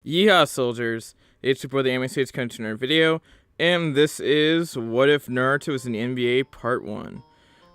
Yeehaw, soldiers! It's your boy, the Anime States, coming to another video, and this is What If Naruto is in the NBA Part 1.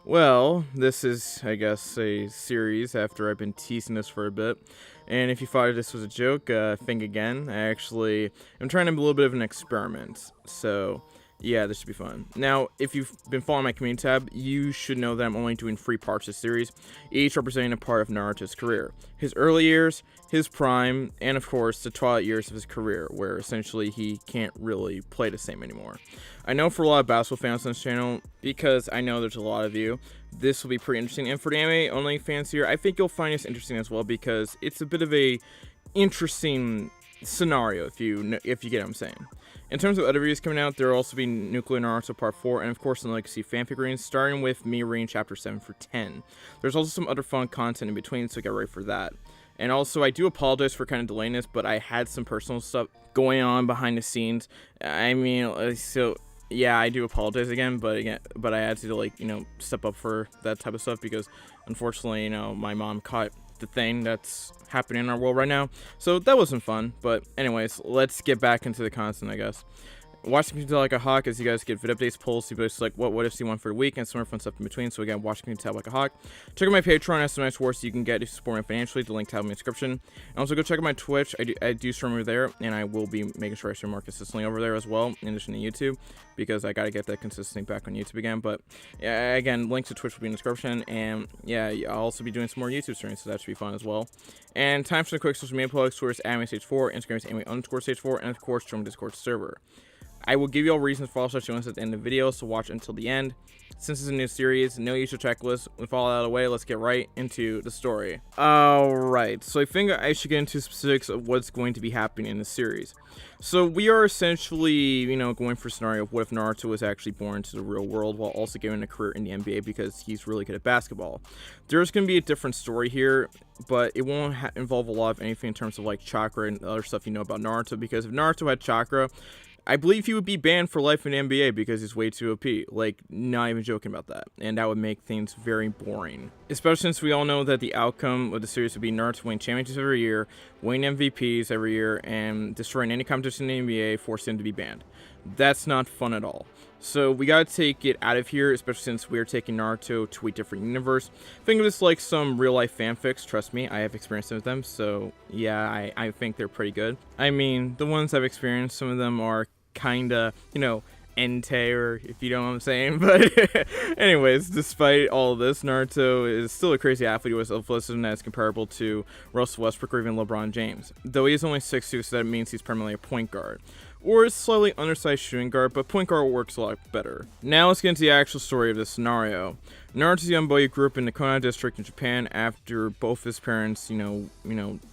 Well, this is, I guess, a series after I've been teasing this for a bit, and if you thought this was a joke, think again. I'm trying to do a little bit of an experiment, so yeah, this should be fun. Now, if you've been following my community tab, you should know that I'm only doing 3 parts of the series, each representing a part of Naruto's career. His early years, his prime, and of course, the twilight years of his career, where essentially he can't really play the same anymore. I know for a lot of basketball fans on this channel, because I know there's a lot of you, this will be pretty interesting. And for the anime only fans here, I think you'll find this interesting as well, because it's a bit of a interesting scenario, if you get what I'm saying. In terms of other videos coming out, there will also be Nuclear Naruto Part 4, and of course some Legacy fan figurines, starting with me reading Chapter 7 for 10. There's also some other fun content in between, so get ready for that. And also, I do apologize for kind of delaying this, but I had some personal stuff going on behind the scenes. I mean, so yeah, I do apologize again, but I had to step up for that type of stuff because unfortunately, my mom caught the thing that's happening in our world right now, so that wasn't fun. But anyways, let's get back into the content, I guess. Watch me tell like a hawk as you guys get vid updates, polls, see like what ifs you want for the week, and some more fun stuff in between. So again, watch me tell like a hawk. Check out my Patreon, has some nice rewards you can get if you support me financially. The link to have in the description. And also go check out my Twitch. I do stream over there, and I will be making sure I stream more consistently over there as well, in addition to YouTube, because I gotta get that consistency back on YouTube again. But yeah, again, links to Twitch will be in the description, and yeah, I'll also be doing some more YouTube streams, so that should be fun as well. And time for the quick social media plugs. Twitter is Anime Stage 4, Instagram is Anime_Stage 4, and of course, join the Discord server. I will give you all reasons for all such things at the end of the video, so watch until the end. Since it's a new series, no usual checklist. With all that out of the way, let's get right into the story. Alright, so I think I should get into specifics of what's going to be happening in the series. So we are essentially, going for a scenario of what if Naruto was actually born into the real world while also getting a career in the NBA because he's really good at basketball. There's going to be a different story here, but it won't involve a lot of anything in terms of like chakra and other stuff about Naruto, because if Naruto had chakra, I believe he would be banned for life in the NBA because he's way too OP. Like, not even joking about that. And that would make things very boring. Especially since we all know that the outcome of the series would be Naruto winning championships every year, winning MVPs every year, and destroying any competition in the NBA, forcing him to be banned. That's not fun at all. So we gotta take it out of here, especially since we're taking Naruto to a different universe. Think of this like some real-life fanfics. Trust me, I have experience with them, so yeah, I think they're pretty good. I mean, the ones I've experienced, some of them are kinda, ente, or if you know what I'm saying. But anyways, despite all of this, Naruto is still a crazy athlete with athleticism that is comparable to Russell Westbrook or even LeBron James. Though he is only 6'2", so that means he's primarily a point guard, or a slightly undersized shooting guard, but point guard works a lot better. Now let's get into the actual story of this scenario. Naruto's a young boy who grew up in the Konoha district in Japan after both his parents,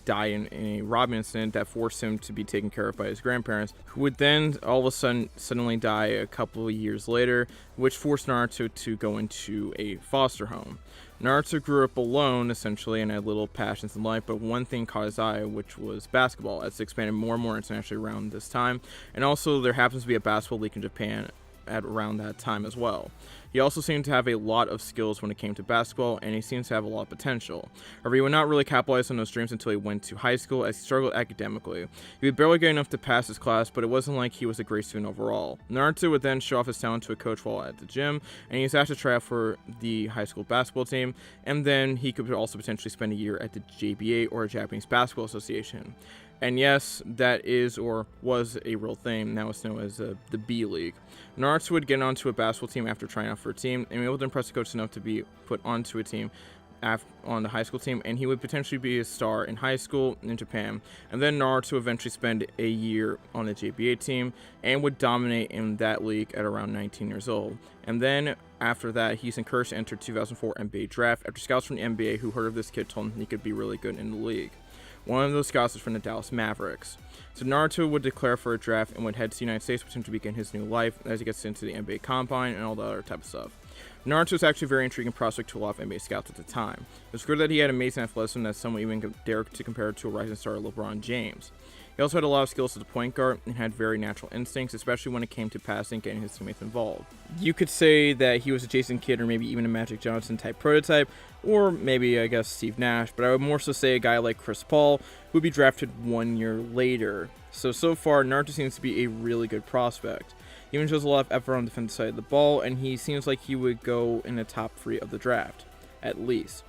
die in a robbing incident that forced him to be taken care of by his grandparents, who would then all of a sudden suddenly die a couple of years later, which forced Naruto to go into a foster home. Naruto grew up alone, essentially, and had little passions in life, but one thing caught his eye, which was basketball, as it expanded more and more internationally around this time, and also there happens to be a basketball league in Japan at around that time as well. He also seemed to have a lot of skills when it came to basketball, and he seems to have a lot of potential. However, he would not really capitalize on those dreams until he went to high school, as he struggled academically. He would barely get enough to pass his class, but it wasn't like he was a great student overall. Naruto would then show off his talent to a coach while at the gym, and he was asked to try out for the high school basketball team, and then he could also potentially spend a year at the JBA, or Japanese Basketball Association. And yes, that is or was a real thing. Now it's known as the B League. Naruto would get onto a basketball team after trying out for a team, and be able to impress the coach enough to be put onto a team on the high school team, and he would potentially be a star in high school in Japan. And then Naruto eventually spend a year on the JBA team and would dominate in that league at around 19 years old. And then after that, he's encouraged to enter 2004 NBA draft after scouts from the NBA who heard of this kid told him he could be really good in the league. One of those scouts was from the Dallas Mavericks. So Naruto would declare for a draft and would head to the United States, to begin his new life as he gets into the NBA Combine and all the other type of stuff. Naruto was actually a very intriguing prospect to a lot of NBA scouts at the time. It was clear that he had amazing athleticism that someone even dared to compare to a rising star LeBron James. He also had a lot of skills as a point guard and had very natural instincts, especially when it came to passing and getting his teammates involved. You could say that he was a Jason Kidd or maybe even a Magic Johnson type prototype, or maybe, I guess, Steve Nash, but I would more so say a guy like Chris Paul, who would be drafted 1 year later. So far, Naruto seems to be a really good prospect. He even shows a lot of effort on the defensive side of the ball, and he seems like he would go in the top 3 of the draft, at least.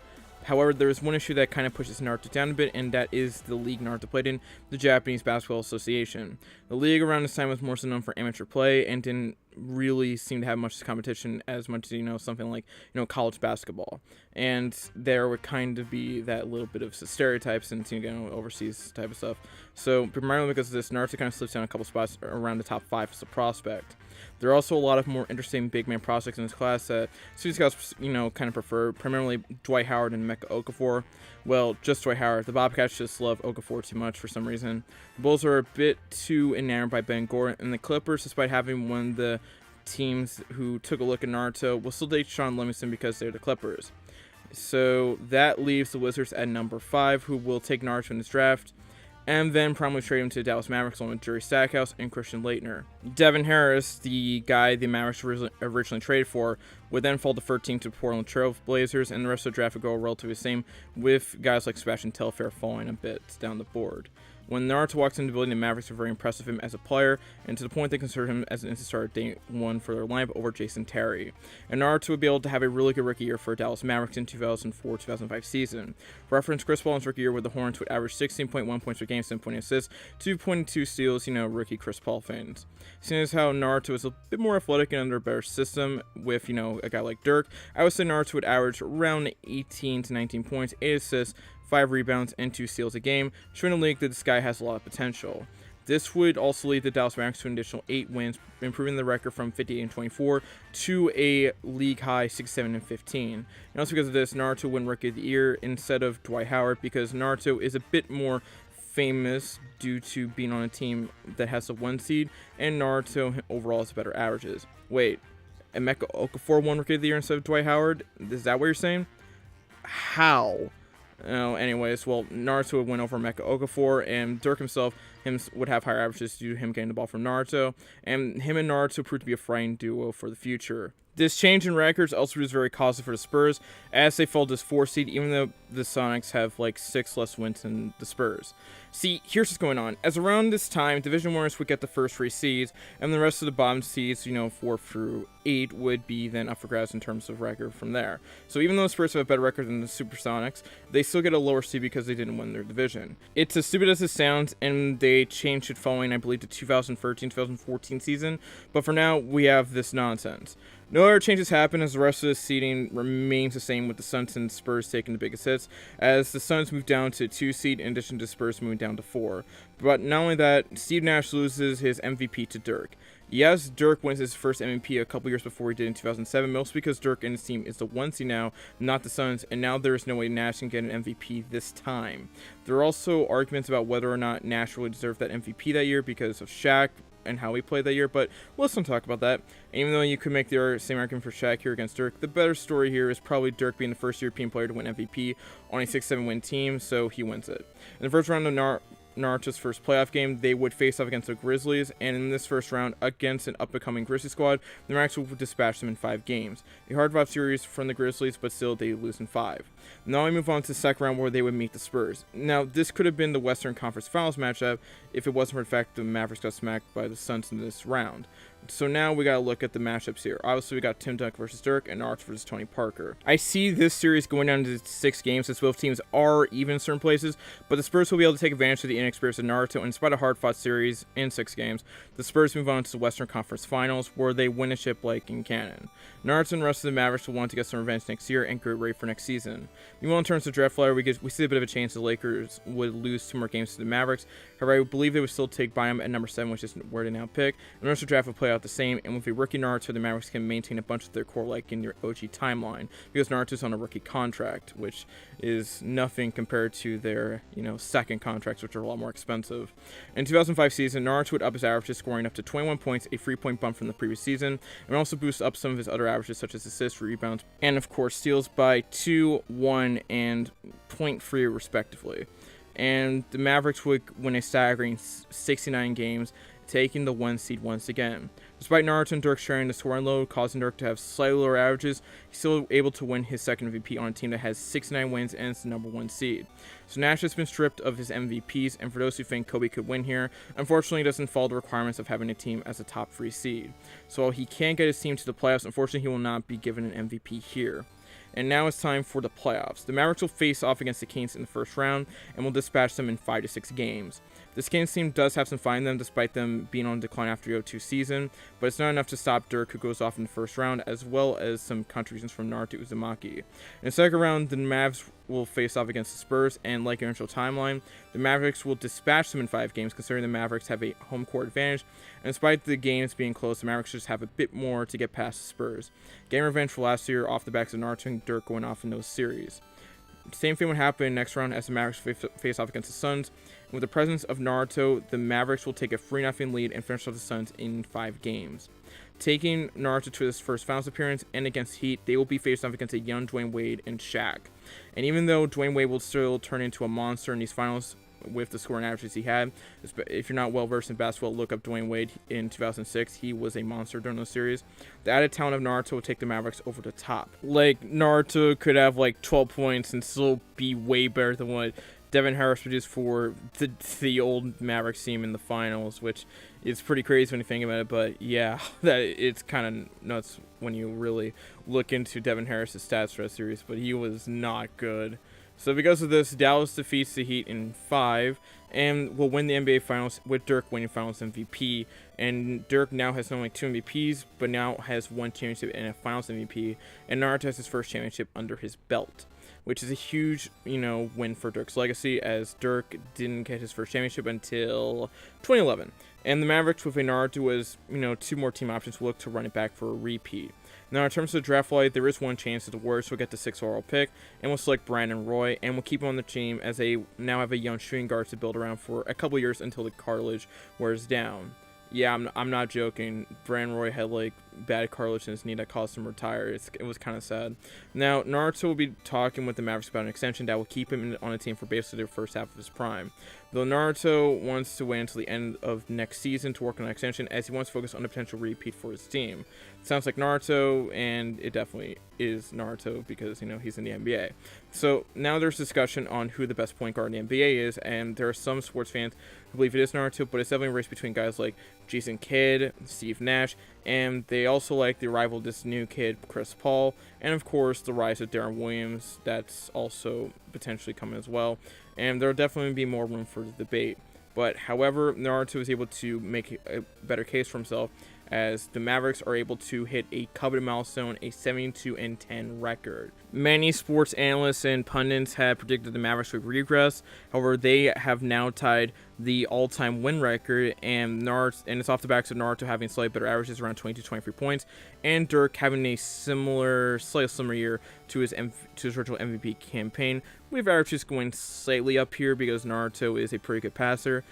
However, there is one issue that kind of pushes Naruto down a bit, and that is the league Naruto played in, the Japanese Basketball Association. The league around this time was more so known for amateur play and didn't really seem to have much competition as much as, something like, college basketball. And there would kind of be that little bit of stereotypes and, overseas type of stuff. So, primarily because of this, Naruto kind of slips down a couple spots around the top 5 as a prospect. There are also a lot of more interesting big man prospects in this class that student scouts, kind of prefer, primarily Dwight Howard and Emeka Okafor. Well, just Dwight Howard. The Bobcats just love Okafor too much for some reason. The Bulls are a bit too enamored by Ben Gordon, and the Clippers, despite having one of the teams who took a look at Naruto, will still date Sean Livingston because they're the Clippers. So that leaves the Wizards at number 5, who will take Naruto in this draft, and then probably trade him to the Dallas Mavericks along with Jerry Stackhouse and Christian Laettner. Devin Harris, the guy the Mavericks originally traded for, would then fall to 13 to Portland Trail Blazers, and the rest of the draft would go relatively the same, with guys like Sebastian Telfair falling a bit down the board. When Naruto walks into the building, the Mavericks are very impressed with him as a player, and to the point they consider him as an instant starter day 1 for their lineup over Jason Terry. And Naruto would be able to have a really good rookie year for Dallas Mavericks in 2004-2005 season. For reference, Chris Paul in his rookie year with the Hornets would average 16.1 points per game, 7.8 assists, 2.2 steals, rookie Chris Paul fans. Seeing as how Naruto is a bit more athletic and under a better system with, a guy like Dirk, I would say Naruto would average around 18 to 19 points, 8 assists, 5 rebounds, and 2 steals a game, showing the league that this guy has a lot of potential. This would also lead the Dallas Mavericks to an additional 8 wins, improving the record from 58-24 to a league high 67-15. And also because of this, Naruto won Rookie of the Year instead of Dwight Howard, because Naruto is a bit more famous due to being on a team that has a 1 seed, and Naruto overall has better averages. Wait, Emeka Okafor won Rookie of the Year instead of Dwight Howard? Is that what you're saying? How? Anyways, well, Naruto would win over Emeka Okafor, and Dirk himself would have higher averages due to him getting the ball from Naruto, and him and Naruto proved to be a frightening duo for the future. This change in records also was very costly for the Spurs, as they fell to this 4 seed, even though the Sonics have 6 less wins than the Spurs. See, here's what's going on. As around this time, division winners would get the first 3 seeds, and the rest of the bottom seeds, 4 through 8, would be then up for grabs in terms of record from there. So even though the Spurs have a better record than the Supersonics, they still get a lower seed because they didn't win their division. It's as stupid as it sounds, and they changed it following, I believe, the 2013-2014 season, but for now, we have this nonsense. No other changes happen as the rest of the seeding remains the same, with the Suns and Spurs taking the biggest hits, as the Suns move down to 2 seed in addition to Spurs moving down to 4. But not only that, Steve Nash loses his MVP to Dirk. Yes, Dirk wins his first MVP a couple years before he did in 2007, mostly because Dirk and his team is the 1 seed now, not the Suns, and now there is no way Nash can get an MVP this time. There are also arguments about whether or not Nash really deserved that MVP that year because of Shaq and how he played that year, but let's not talk about that. And even though you could make the same argument for Shaq here against Dirk, the better story here is probably Dirk being the first European player to win MVP on a 6-7 win team, so he wins it. In the first round of Naruto's first playoff game, they would face off against the Grizzlies, and in this first round, against an up-and-coming Grizzlies squad, the Mavericks would dispatch them in 5 games. A hard-fought series from the Grizzlies, but still they lose in 5. Now we move on to the second round where they would meet the Spurs. Now, this could have been the Western Conference Finals matchup if it wasn't for the fact the Mavericks got smacked by the Suns in this round. So now we gotta look at the matchups here. Obviously, we got Tim Duncan versus Dirk and Naruto versus Tony Parker. I see this series going down to 6 games since both teams are even in certain places, but the Spurs will be able to take advantage of the inexperience of Naruto, and despite a hard-fought series in 6 games, the Spurs move on to the Western Conference Finals, where they win a ship like in canon. Naruto and the rest of the Mavericks will want to get some revenge next year and get ready for next season. Meanwhile, in terms of draft flyer, we see a bit of a chance the Lakers would lose 2 more games to the Mavericks. However, I believe they would still take Bynum at number 7, which is where they now pick. And the rest of the draft would play out the same, and with a rookie Naruto, the Mavericks can maintain a bunch of their core like in their OG timeline, because Naruto's on a rookie contract, which is nothing compared to their, second contracts, which are a lot more expensive. In 2005 season, Naruto would up his averages, scoring up to 21 points, a 3-point bump from the previous season, and also boost up some of his other averages, such as assists, rebounds, and of course steals by 2, 1, and 0.3 respectively. and the Mavericks would win a staggering 69 games, taking the 1 seed once again. Despite Naruto and Dirk sharing the scoring load, causing Dirk to have slightly lower averages, he's still able to win his second MVP on a team that has 69 wins and is the number 1 seed. So Nash has been stripped of his MVPs, and for those who think Kobe could win here, unfortunately he doesn't follow the requirements of having a team as a top 3 seed. So while he can get his team to the playoffs, unfortunately he will not be given an MVP here. And now it's time for the playoffs. The Mavericks will face off against the Kings in the first round and will dispatch them in 5 to 6 games. This Kings team does have some fight in them despite them being on decline after the 0-2 season, but it's not enough to stop Dirk, who goes off in the first round, as well as some contributions from Naruto Uzumaki. In the second round, the Mavs will face off against the Spurs, and like your initial timeline, the Mavericks will dispatch them in 5 games, considering the Mavericks have a home court advantage, and despite the games being close, the Mavericks just have a bit more to get past the Spurs. Getting revenge for last year off the backs of Naruto and Dirk going off in those series. Same thing would happen next round as the Mavericks face off against the Suns. With the presence of Naruto, the Mavericks will take a 3-0 lead and finish off the Suns in 5 games. Taking Naruto to his first finals appearance and against Heat, they will be faced off against a young Dwayne Wade and Shaq. And even though Dwayne Wade will still turn into a monster in these finals with the scoring averages he had, if you're not well versed in basketball, look up Dwayne Wade in 2006. He was a monster during those series. The added talent of Naruto will take the Mavericks over the top. Like, Naruto could have like 12 points and still be way better than what Devin Harris produced for the old Mavericks team in the finals, which is pretty crazy when you think about it. But yeah, it's kind of nuts when you really look into Devin Harris's stats for that series. But he was not good. So because of this, Dallas defeats the Heat in 5 and will win the NBA Finals with Dirk winning Finals MVP. And Dirk now has not only 2 MVPs, but now has 1 championship and a Finals MVP. And Naruto has his first championship under his belt, which is a huge, win for Dirk's legacy, as Dirk didn't get his first championship until 2011. And the Mavericks, with a Naruto as, 2 more team options, will look to run it back for a repeat. Now, in terms of the draft flight, there is one chance that the Warriors will get the 6th overall pick and will select Brandon Roy, and will keep him on the team as they now have a young shooting guard to build around for a couple years until the cartilage wears down. Yeah, I'm not joking. Brandon Roy had like bad cartilage in his knee that caused him to retire. It was kind of sad. Now, Naruto will be talking with the Mavericks about an extension that will keep him on the team for basically the first half of his prime. Though Naruto wants to wait until the end of next season to work on an extension, as he wants to focus on a potential repeat for his team. It sounds like Naruto, and it definitely is Naruto because, he's in the NBA. So now there's discussion on who the best point guard in the NBA is, and there are some sports fans who believe it is Naruto, but it's definitely a race between guys like Jason Kidd, Steve Nash, and they also like the arrival of this new kid, Chris Paul, and of course the rise of Darren Williams, that's also potentially coming as well, and there'll definitely be more room for the debate. But however, Naruto is able to make a better case for himself, as the Mavericks are able to hit a coveted milestone, a 72-10 record. Many sports analysts and pundits have predicted the Mavericks would regress. However, they have now tied the all-time win record, and it's off the backs of Naruto having slightly better averages, around 22-23 points, and Dirk having a slightly similar year to his virtual MVP campaign, with averages going slightly up here because Naruto is a pretty good passer.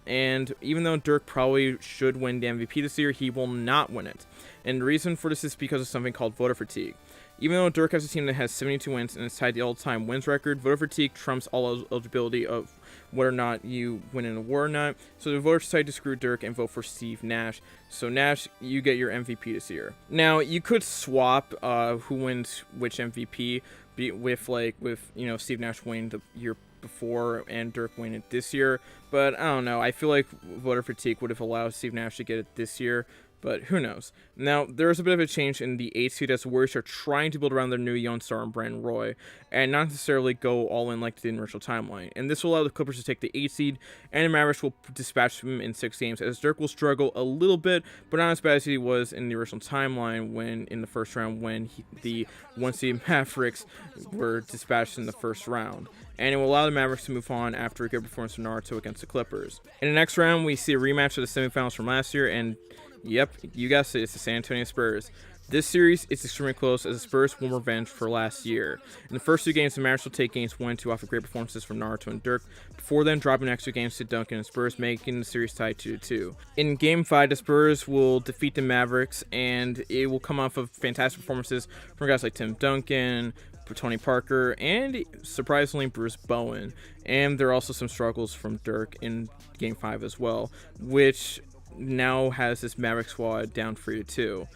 And even though Dirk probably should win the MVP this year, he will not win it. And the reason for this is because of something called voter fatigue. Even though Dirk has a team that has 72 wins and is tied the all-time wins record, voter fatigue trumps all eligibility of whether or not you win an award or not. So the voters decided to screw Dirk and vote for Steve Nash. So Nash, you get your MVP this year. Now, you could swap who wins which MVP with Steve Nash winning the year before and Dirk winning it this year, but I don't know. I feel like voter fatigue would have allowed Steve Nash to get it this year, but who knows. Now, there is a bit of a change in the 8th seed as the Warriors are trying to build around their new young star in Brandon Roy, and not necessarily go all in like the initial timeline. And this will allow the Clippers to take the 8th seed, and the Mavericks will dispatch them in 6 games, as Dirk will struggle a little bit, but not as bad as he was in the original timeline when in the first round when the 1 seed Mavericks were dispatched in the first round. And it will allow the Mavericks to move on after a good performance from Naruto against the Clippers. In the next round, we see a rematch of the semifinals from last year, and yep, you guessed it, it's the San Antonio Spurs. This series is extremely close as the Spurs want revenge for last year. In the first 2 games, the Mavericks will take games 1 and 2 off of great performances from Naruto and Dirk, before then dropping the next 2 games to Duncan and Spurs, making the series tied 2-2. In Game 5, the Spurs will defeat the Mavericks, and it will come off of fantastic performances from guys like Tim Duncan, Tony Parker, and surprisingly Bruce Bowen. And there are also some struggles from Dirk in Game 5 as well, which now has this Maverick squad down 3-2.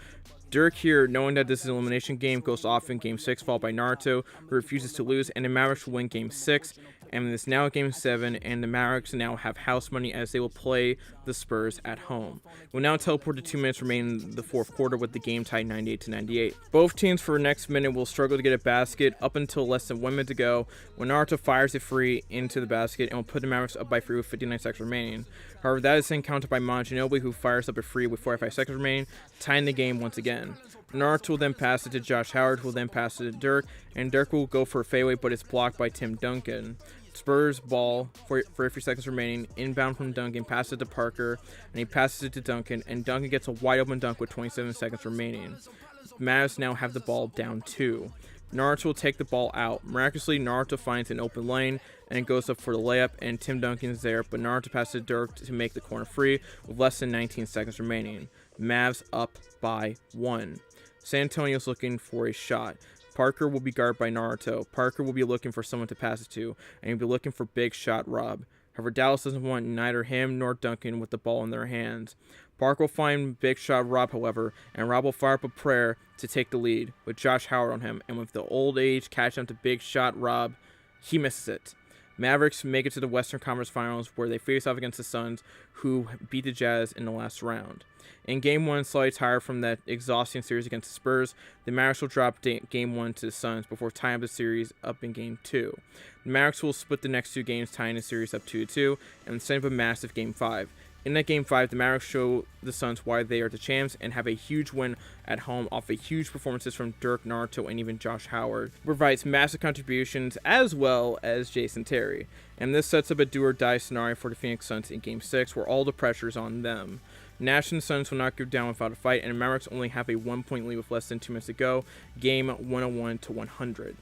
Dirk here, knowing that this is an elimination game, goes off in Game 6, followed by Naruto, who refuses to lose, and the Mavericks will win Game 6. And it's now Game 7, and the Mavericks now have house money as they will play the Spurs at home. We'll now teleport to 2 minutes remaining in the fourth quarter with the game tied 98-98. Both teams for the next minute will struggle to get a basket up until less than 1 minute to go, when Naruto fires it free into the basket and will put the Mavericks up by 3 with 59 seconds remaining. However, that is then countered by Monoginobili, who fires up a free with 45 seconds remaining, tying the game once again. Naruto will then pass it to Josh Howard, who will then pass it to Dirk, and Dirk will go for a fadeaway, but it's blocked by Tim Duncan. Spurs ball, 43 seconds remaining, inbound from Duncan, passes it to Parker, and he passes it to Duncan, and Duncan gets a wide open dunk with 27 seconds remaining. Mavs now have the ball down 2. Naruto will take the ball out. Miraculously, Naruto finds an open lane and goes up for the layup, and Tim Duncan is there, but Naruto passes to Dirk to make the corner free with less than 19 seconds remaining. Mavs up by 1. San Antonio's looking for a shot. Parker will be guarded by Naruto. Parker will be looking for someone to pass it to, and he'll be looking for Big Shot Rob. However, Dallas doesn't want neither him nor Duncan with the ball in their hands. Parker will find Big Shot Rob, however, and Rob will fire up a prayer to take the lead, with Josh Howard on him, and with the old age catching up to Big Shot Rob, he misses it. Mavericks make it to the Western Conference Finals, where they face off against the Suns, who beat the Jazz in the last round. In Game 1, slightly tired from that exhausting series against the Spurs, the Mavericks will drop Game 1 to the Suns before tying up the series up in Game 2. The Mavericks will split the next 2 games, tying the series up 2-2, and set up a massive Game 5. In that Game 5, the Mavericks show the Suns why they are the champs and have a huge win at home off of huge performances from Dirk, Naruto, and even Josh Howard. Provides massive contributions as well as Jason Terry. And this sets up a do-or-die scenario for the Phoenix Suns in Game 6, where all the pressure is on them. Nash and the Suns will not go down without a fight, and the Mavericks only have a 1-point lead with less than 2 minutes to go, game 101-100.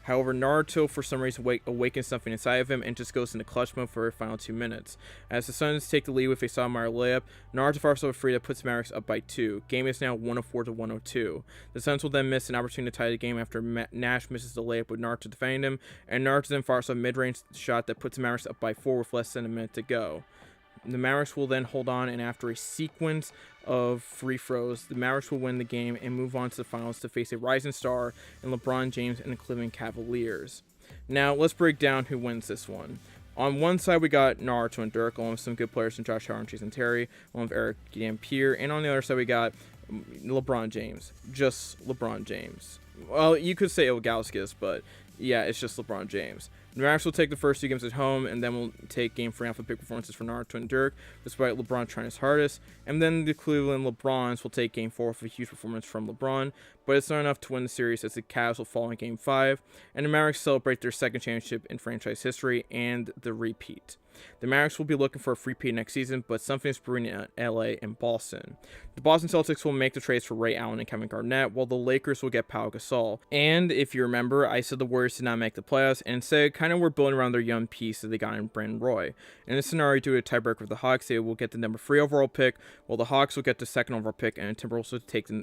However, Naruto, for some reason, awakens something inside of him and just goes into clutch mode for the final 2 minutes. As the Suns take the lead with a Sotomayor layup, Naruto fires up a free that puts Mavericks up by 2. Game is now 104-102. The Suns will then miss an opportunity to tie the game after Nash misses the layup with Naruto defending him, and Naruto then fires up a mid-range shot that puts Mavericks up by 4 with less than a minute to go. The Mavericks will then hold on, and after a sequence of free throws, the Mavericks will win the game and move on to the finals to face a rising star in LeBron James and the Cleveland Cavaliers. Now, let's break down who wins this one. On one side, we got Naruto and Dirk, along with some good players from Josh Howard and Jason Terry, along with Eric Dampier, and on the other side, we got LeBron James. Just LeBron James. Well, you could say Ilgauskas, but yeah, it's just LeBron James. The Mavericks will take the first 2 games at home, and then we'll take Game 3 off of big performances for Naruto and Dirk, despite LeBron trying his hardest. And then the Cleveland LeBrons will take Game 4 with a huge performance from LeBron, but it's not enough to win the series as the Cavs will fall in Game 5, and the Mavericks celebrate their second championship in franchise history and the repeat. The Mavericks will be looking for a repeat next season, but something is brewing in LA and Boston. The Boston Celtics will make the trades for Ray Allen and Kevin Garnett, while the Lakers will get Pau Gasol. And if you remember, I said the Warriors did not make the playoffs, and instead kind of were building around their young piece that they got in Brandon Roy. In this scenario, due to a tiebreaker with the Hawks, they will get the number 3 overall pick, while the Hawks will get the 2nd overall pick, and the Timberwolves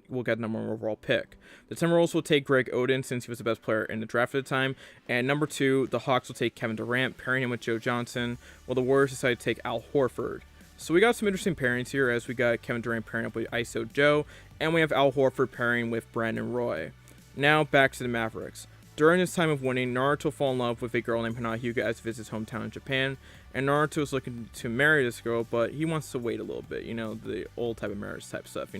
will get the number 1 overall pick. The Timberwolves will take Greg Oden since he was the best player in the draft at the time, and number 2, the Hawks will take Kevin Durant, pairing him with Joe Johnson, while the Warriors decided to take Al Horford. So we got some interesting pairings here, as we got Kevin Durant pairing up with ISO Joe, and we have Al Horford pairing with Brandon Roy. Now back to the Mavericks. During this time of winning, Naruto will fall in love with a girl named Hana Hyuga as he visits his hometown in Japan, and Naruto is looking to marry this girl, but he wants to wait a little bit, the old type of marriage type stuff,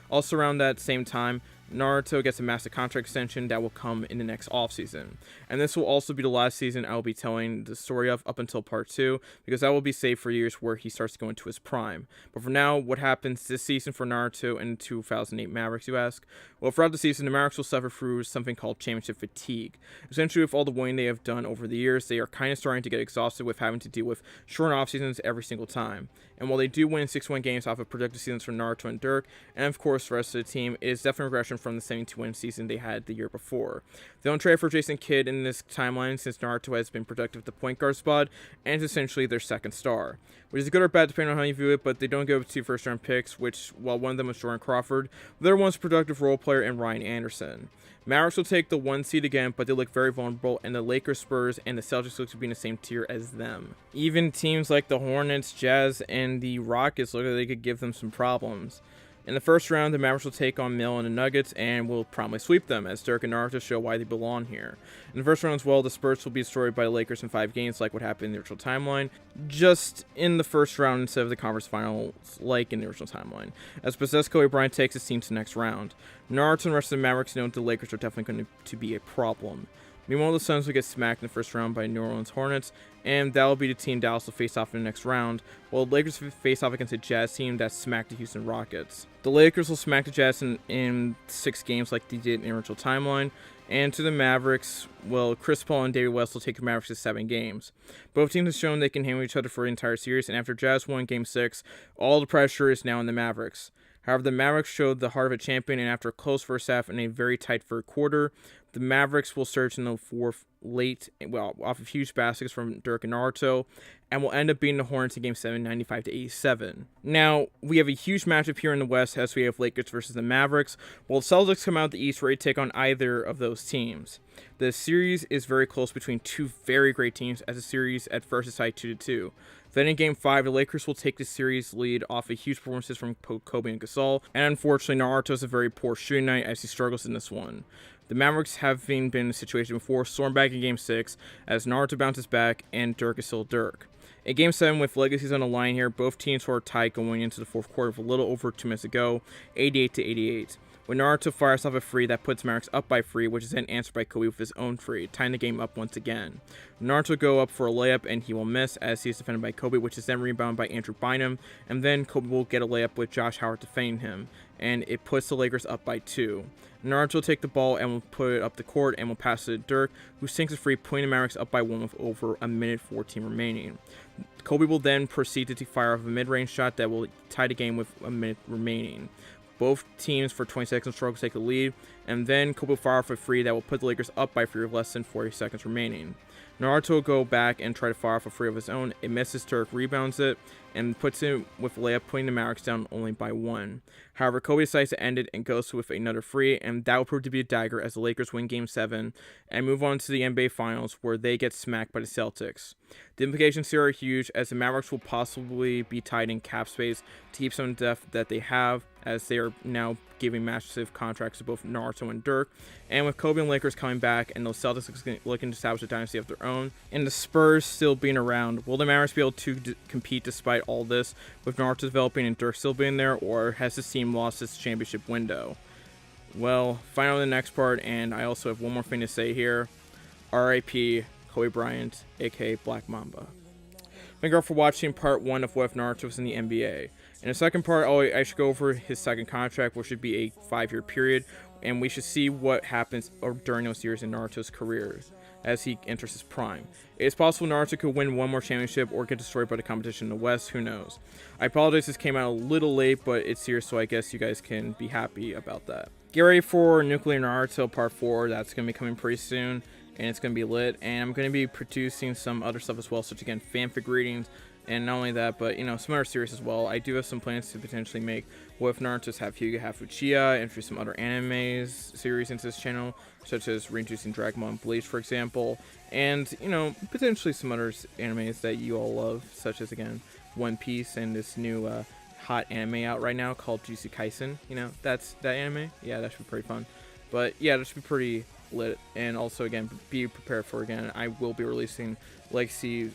Also around that same time, Naruto gets a massive contract extension that will come in the next offseason. And this will also be the last season I will be telling the story of up until part 2, because that will be saved for years where he starts to go into his prime. But for now, what happens this season for Naruto and 2008 Mavericks, you ask? Well, throughout the season, the Mavericks will suffer through something called championship fatigue. Essentially, with all the winning they have done over the years, they are kind of starting to get exhausted with having to deal with short off seasons every single time. And while they do win 6-win games off of productive seasons for Naruto and Dirk, and of course the rest of the team, it is definitely a regression from the 72-win season they had the year before. They don't trade for Jason Kidd in this timeline since Naruto has been productive at the point guard spot, and is essentially their second star. Which is good or bad depending on how you view it, but they don't go with 2 first-round picks, which, while one of them was Jordan Crawford, the other one's a productive role player in Ryan Anderson. Mavericks will take the 1 seed again, but they look very vulnerable, and the Lakers, Spurs, and the Celtics look to be in the same tier as them. Even teams like the Hornets, Jazz, and the Rockets look like they could give them some problems. In the first round, the Mavericks will take on Mill and the Nuggets and will promptly sweep them, as Dirk and Naruto show why they belong here. In the first round as well, the Spurs will be destroyed by the Lakers in 5 games, like what happened in the original timeline, just in the first round instead of the conference finals, like in the original timeline, as possessed Kobe Bryant takes his team to the next round. Naruto and the rest of the Mavericks know that the Lakers are definitely going to be a problem. Meanwhile, the Suns will get smacked in the first round by New Orleans Hornets, and that will be the team Dallas will face off in the next round, while the Lakers face off against a Jazz team that smacked the Houston Rockets. The Lakers will smack the Jazz in 6 games like they did in the original timeline, and to the Mavericks, well, Chris Paul and David West will take the Mavericks to 7 games. Both teams have shown they can handle each other for the entire series, and after Jazz won Game 6, all the pressure is now on the Mavericks. However, the Mavericks showed the heart of a champion, and after a close first half and a very tight third quarter, the Mavericks will surge in the fourth late, off of huge baskets from Dirk and Naruto, and will end up beating the Hornets in Game 7, 95-87. Now, we have a huge matchup here in the West as we have Lakers versus the Mavericks, while the Celtics come out of the East ready to take on either of those teams. The series is very close between 2 very great teams, as the series at first is tied 2-2. Then in Game 5, the Lakers will take the series lead off of huge performances from Kobe and Gasol, and unfortunately, Naruto has a very poor shooting night as he struggles in this one. The Mavericks, having been in a situation before, storm back in Game 6 as Naruto bounces back and Dirk is still Dirk. In Game 7, with legacies on the line here, both teams were tied going into the fourth quarter with a little over 2 minutes to go, 88-88. When Naruto fires off a free that puts Mavericks up by 3, which is then answered by Kobe with his own free, tying the game up once again. Naruto will go up for a layup and he will miss as he is defended by Kobe, which is then rebounded by Andrew Bynum, and then Kobe will get a layup with Josh Howard defending him, and it puts the Lakers up by 2. Naruto will take the ball and will put it up the court and will pass it to Dirk, who sinks a free, putting the Mavericks up by 1 with over a minute 14 remaining. Kobe will then proceed to fire off a mid-range shot that will tie the game with a minute remaining. Both teams for 20 seconds struggle to take the lead, and then Kobe will fire off a free that will put the Lakers up by 3 with less than 40 seconds remaining. Naruto will go back and try to fire off a free of his own. It misses. Dirk rebounds it and puts it with a layup, putting the Mavericks down only by 1. However, Kobe decides to end it and goes with another free, and that will prove to be a dagger as the Lakers win Game 7 and move on to the NBA Finals, where they get smacked by the Celtics. The implications here are huge, as the Mavericks will possibly be tied in cap space to keep some depth that they have, as they are now giving massive contracts to both Naruto and Dirk, and with Kobe and Lakers coming back and those Celtics looking to establish a dynasty of their own, and the Spurs still being around, will the Mavericks be able to compete despite all this, with Naruto developing and Dirk still being there, or has this team lost its championship window? Well, finally the next part, and I also have one more thing to say here. R.I.P. Kobe Bryant, aka Black Mamba. Thank you all for watching part 1 of What If Naruto was in the NBA. In the second part, I should go over his second contract, which should be a 5-year period, and we should see what happens during those years in Naruto's career as he enters his prime. It is possible Naruto could win one more championship or get destroyed by the competition in the West, who knows. I apologize this came out a little late, but it's here, so I guess you guys can be happy about that. Get ready for Nuclear Naruto Part 4, that's going to be coming pretty soon, and it's going to be lit, and I'm going to be producing some other stuff as well, such again, fanfic readings, and not only that, but, you know, some other series as well. I do have some plans to potentially make What If Naruto's have Hyuga have Uchiha, introduce some other animes series into this channel, such as reintroducing Dragon Ball and Bleach, for example, and, you know, potentially some other animes that you all love, such as, again, One Piece and this new hot anime out right now called Jujutsu Kaisen. You know, that's that anime. Yeah, that should be pretty fun. But, yeah, that should be pretty lit. And also, again, be prepared for, again, I will be releasing Legacy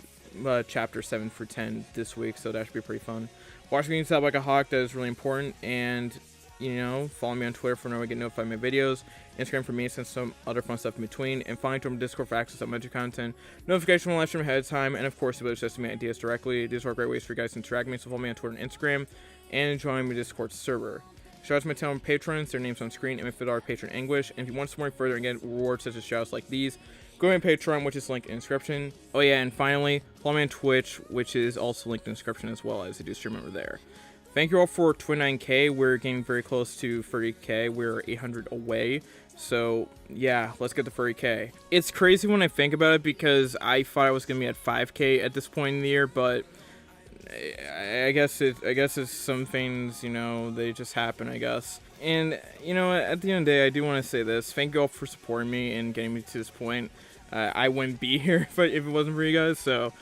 chapter 7 for 10 this week, so that should be pretty fun. Watch me inside like a hawk, that is really important, and, you know, follow me on Twitter for now to get notified of my videos, Instagram for me and some other fun stuff in between, and finally to my Discord for access to magic content, notification when I live stream ahead of time, and of course the ability to send me ideas directly. These are great ways for you guys to interact with me, so follow me on Twitter and Instagram, and join my Discord server. Shout out to my talent patrons, their names on screen, and $50 patron English, and if you want some more further and get rewards such as shoutouts like these, go to my Patreon, which is linked in the description. Oh yeah, and finally, follow me on Twitch, which is also linked in the description as well, as I do stream over there. Thank you all for 29k. We're getting very close to 30k. We're 800 away. So yeah, let's get to 30k. It's crazy when I think about it because I thought I was going to be at 5k at this point in the year, but I guess it's some things, they just happen, I guess. And at the end of the day, I do want to say this: thank you all for supporting me and getting me to this point. I wouldn't be here if it wasn't for you guys, so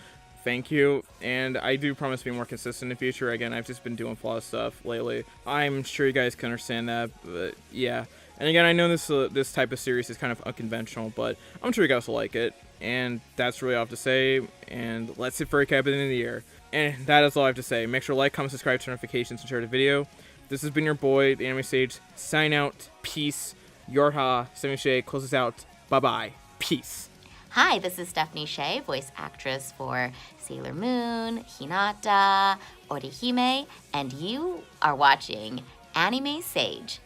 thank you. And I do promise to be more consistent in the future. Again, I've just been doing a lot of stuff lately. I'm sure you guys can understand that, but yeah. And again, I know this type of series is kind of unconventional, but I'm sure you guys will like it. And that's really all I have to say. And let's hit for a cap at the end of the year. And that is all I have to say. Make sure to like, comment, subscribe, turn notifications, and share the video. This has been your boy, the Anime Sage. Sign out. Peace. YEEHAW. Stephanie Shea closes out. Bye-bye. Peace. Hi, this is Stephanie Shea, voice actress for Sailor Moon, Hinata, Orihime, and you are watching Anime Sage.